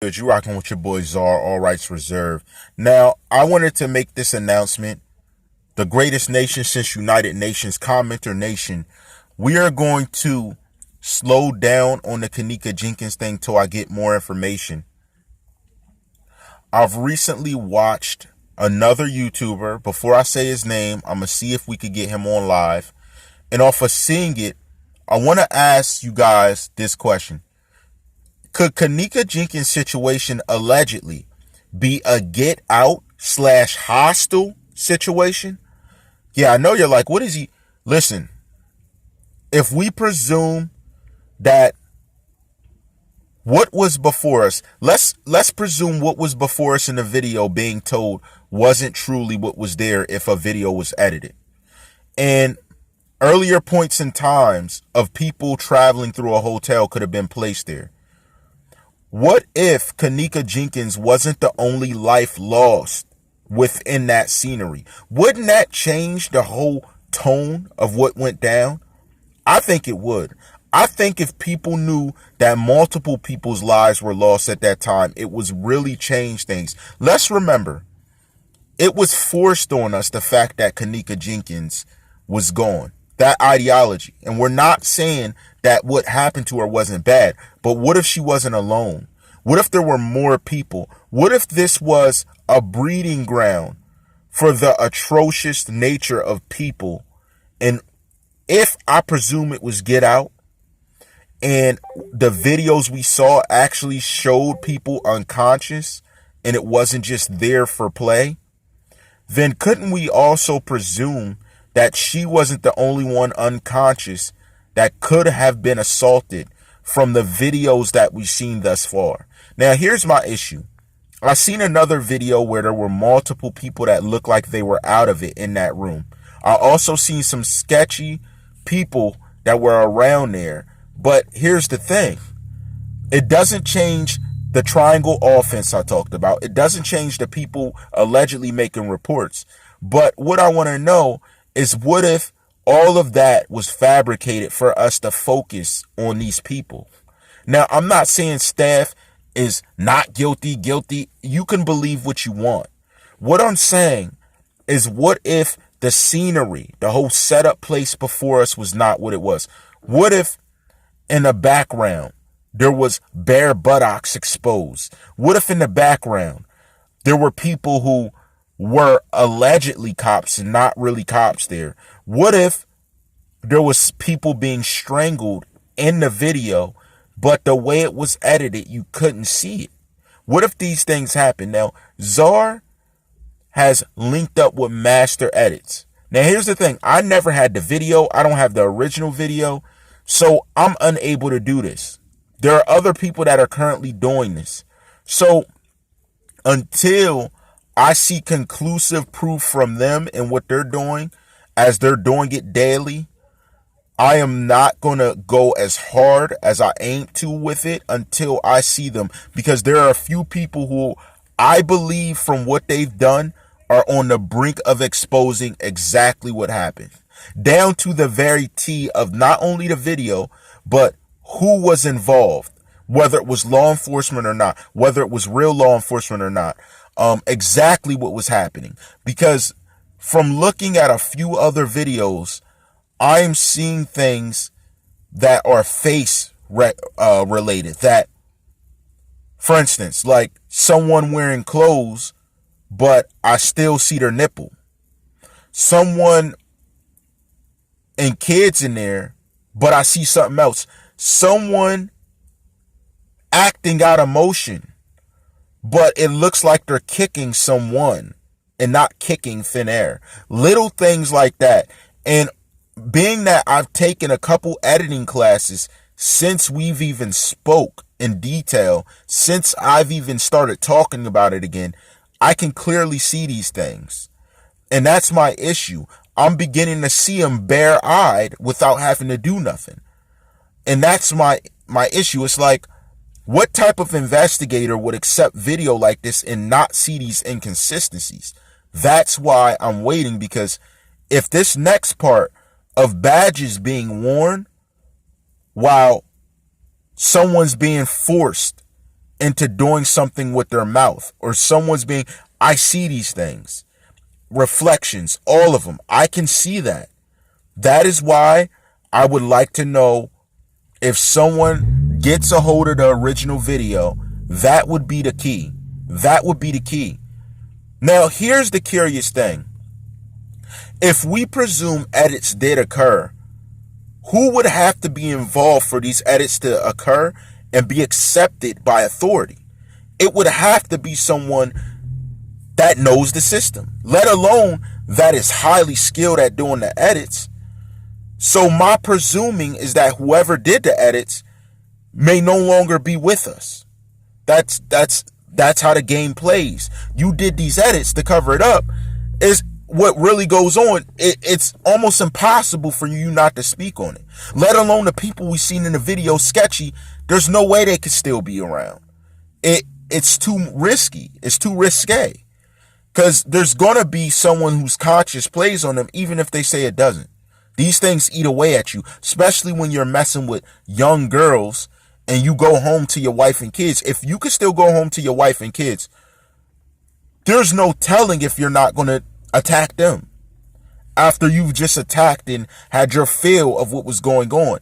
good? You rocking with your boy Czar, all rights reserved. Now, I wanted to make this announcement. The greatest nation since United Nations, commenter nation. We are going to slow down on the Kenneka Jenkins thing till I get more information. I've recently watched another YouTuber. Before I say his name, I'm going to see if we could get him on live. And off of seeing it, I want to ask you guys this question. Could Kenneka Jenkins' situation allegedly be a get out / hostile situation? Yeah, I know you're like, what is he? Listen, if we presume that what was before us, let's presume what was before us in the video being told wasn't truly what was there if a video was edited. And earlier points in times of people traveling through a hotel could have been placed there. What if Kenneka Jenkins wasn't the only life lost within that scenery? Wouldn't that change the whole tone of what went down? I think it would. I think if people knew that multiple people's lives were lost at that time, it was really change things. Let's remember, it was forced on us, the fact that Kenneka Jenkins was gone. That ideology. And we're not saying that what happened to her wasn't bad, but what if she wasn't alone? What if there were more people? What if this was a breeding ground for the atrocious nature of people? And if I presume it was Get Out, and the videos we saw actually showed people unconscious, and it wasn't just there for play, then couldn't we also presume that she wasn't the only one unconscious that could have been assaulted from the videos that we've seen thus far? Now, here's my issue. I seen another video where there were multiple people that looked like they were out of it in that room. I also seen some sketchy people that were around there. But here's the thing. It doesn't change the triangle offense I talked about. It doesn't change the people allegedly making reports. But what I want to know is, what if all of that was fabricated for us to focus on these people? Now, I'm not saying staff is not guilty. You can believe what you want. What I'm saying is, what if the scenery, the whole setup place before us was not what it was? What if in the background there was bare buttocks exposed? What if in the background there were people who were allegedly cops and not really cops there? What if there was people being strangled in the video, but the way it was edited, you couldn't see it? What if these things happen? Now, Czar has linked up with Master Edits. Now, here's the thing. I never had the video. I don't have the original video, so I'm unable to do this. There are other people that are currently doing this. So until I see conclusive proof from them and what they're doing, as they're doing it daily, I am not going to go as hard as I aim to with it until I see them. Because there are a few people who I believe from what they've done are on the brink of exposing exactly what happened. Down to the very T of not only the video, but who was involved. Whether it was law enforcement or not. Whether it was real law enforcement or not. Exactly what was happening. Because from looking at a few other videos, I am seeing things that are face related. That, for instance, like someone wearing clothes, but I still see their nipple. Someone and kids in there, but I see something else. Someone acting out emotion, but it looks like they're kicking someone and not kicking thin air. Little things like that. And being that I've taken a couple editing classes since we've even spoke in detail, since I've even started talking about it again, I can clearly see these things. And that's my issue. I'm beginning to see them bare-eyed without having to do nothing. And that's my issue. It's like, what type of investigator would accept video like this and not see these inconsistencies? That's why I'm waiting, because if this next part of badges being worn while someone's being forced into doing something with their mouth, or someone's being, I see these things, reflections, all of them. I can see that. That is why I would like to know if someone gets a hold of the original video. That would be the key. That would be the key. Now, here's the curious thing. If we presume edits did occur, who would have to be involved for these edits to occur and be accepted by authority? It would have to be someone that knows the system, let alone that is highly skilled at doing the edits. So my presuming is that whoever did the edits may no longer be with us. That's how the game plays. You did these edits to cover it up. Is what really goes on. It's almost impossible for you not to speak on it. Let alone the people we seen in the video, sketchy. There's no way they could still be around. It's too risky. It's too risque. Because there's gonna be someone whose conscience plays on them, even if they say it doesn't. These things eat away at you, especially when you're messing with young girls and you go home to your wife and kids. If you could still go home to your wife and kids, there's no telling if you're not going to attack them after you've just attacked and had your fill of what was going on.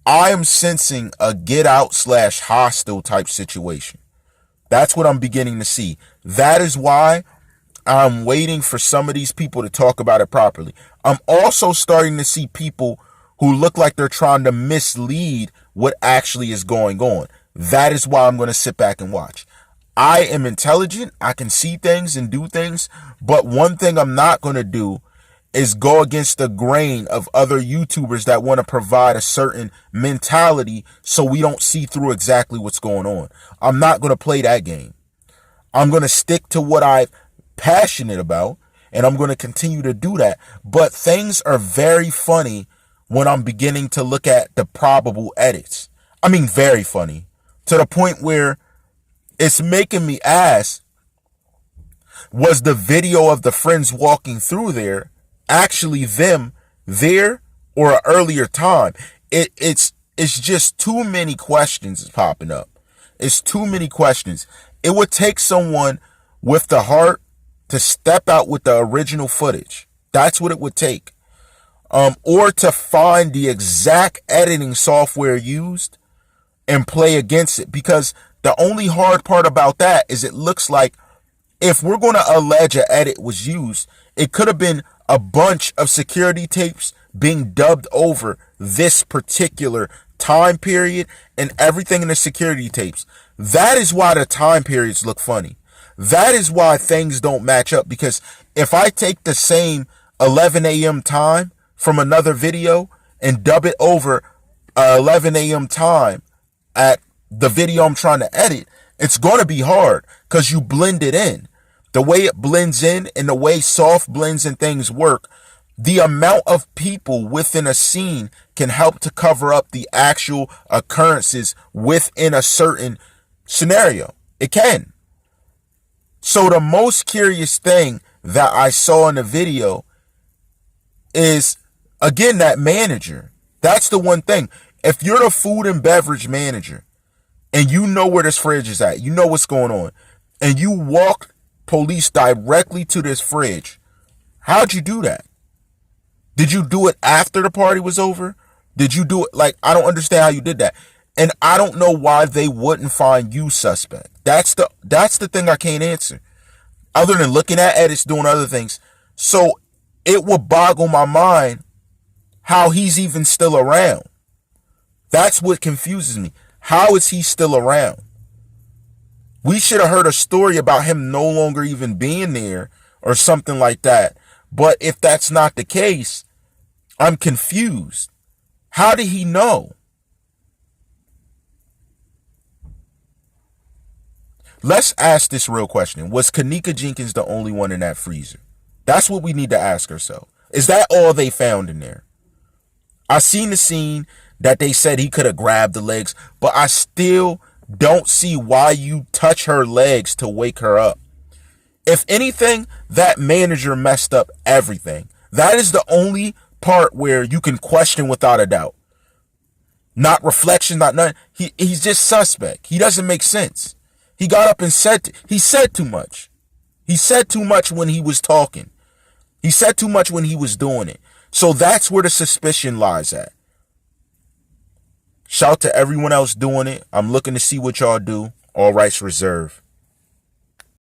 I am sensing a get out / hostile type situation. That's what I'm beginning to see. That is why I'm waiting for some of these people to talk about it properly. I'm also starting to see people who look like they're trying to mislead what actually is going on. That is why I'm going to sit back and watch. I am intelligent. I can see things and do things. But one thing I'm not going to do is go against the grain of other YouTubers that want to provide a certain mentality so we don't see through exactly what's going on. I'm not going to play that game. I'm going to stick to what I'm passionate about, and I'm going to continue to do that. But things are very funny when I'm beginning to look at the probable edits. I mean, very funny, to the point where it's making me ask, was the video of the friends walking through there actually them there or an earlier time? It's just too many questions popping up. It's too many questions. It would take someone with the heart to step out with the original footage. That's what it would take. Or to find the exact editing software used and play against it. Because the only hard part about that is it looks like if we're going to allege an edit was used, it could have been a bunch of security tapes being dubbed over this particular time period and everything in the security tapes. That is why the time periods look funny. That is why things don't match up. Because if I take the same 11 a.m. time from another video and dub it over 11 a.m. time at the video I'm trying to edit, it's going to be hard because you blend it in. The way it blends in and the way soft blends and things work, the amount of people within a scene can help to cover up the actual occurrences within a certain scenario. It can. So the most curious thing that I saw in the video is, again, that manager. That's the one thing. If you're the food and beverage manager and you know where this fridge is at, you know what's going on, and you walk police directly to this fridge, how'd you do that? Did you do it after the party was over? Did you do it like, I don't understand how you did that. And I don't know why they wouldn't find you suspect. That's the thing I can't answer. Other than looking at edits, doing other things. So it would boggle my mind how he's even still around. That's what confuses me. How is he still around? We should have heard a story about him no longer even being there or something like that. But if that's not the case, I'm confused. How did he know? Let's ask this real question. Was Kenneka Jenkins the only one in that freezer? That's what we need to ask ourselves. Is that all they found in there? I seen the scene that they said he could have grabbed the legs, but I still don't see why you touch her legs to wake her up. If anything, that manager messed up everything. That is the only part where you can question without a doubt. Not reflection, not nothing. He's just suspect. He doesn't make sense. He got up and he said too much. He said too much when he was talking. He said too much when he was doing it. So that's where the suspicion lies at. Shout to everyone else doing it. I'm looking to see what y'all do. All rights reserved.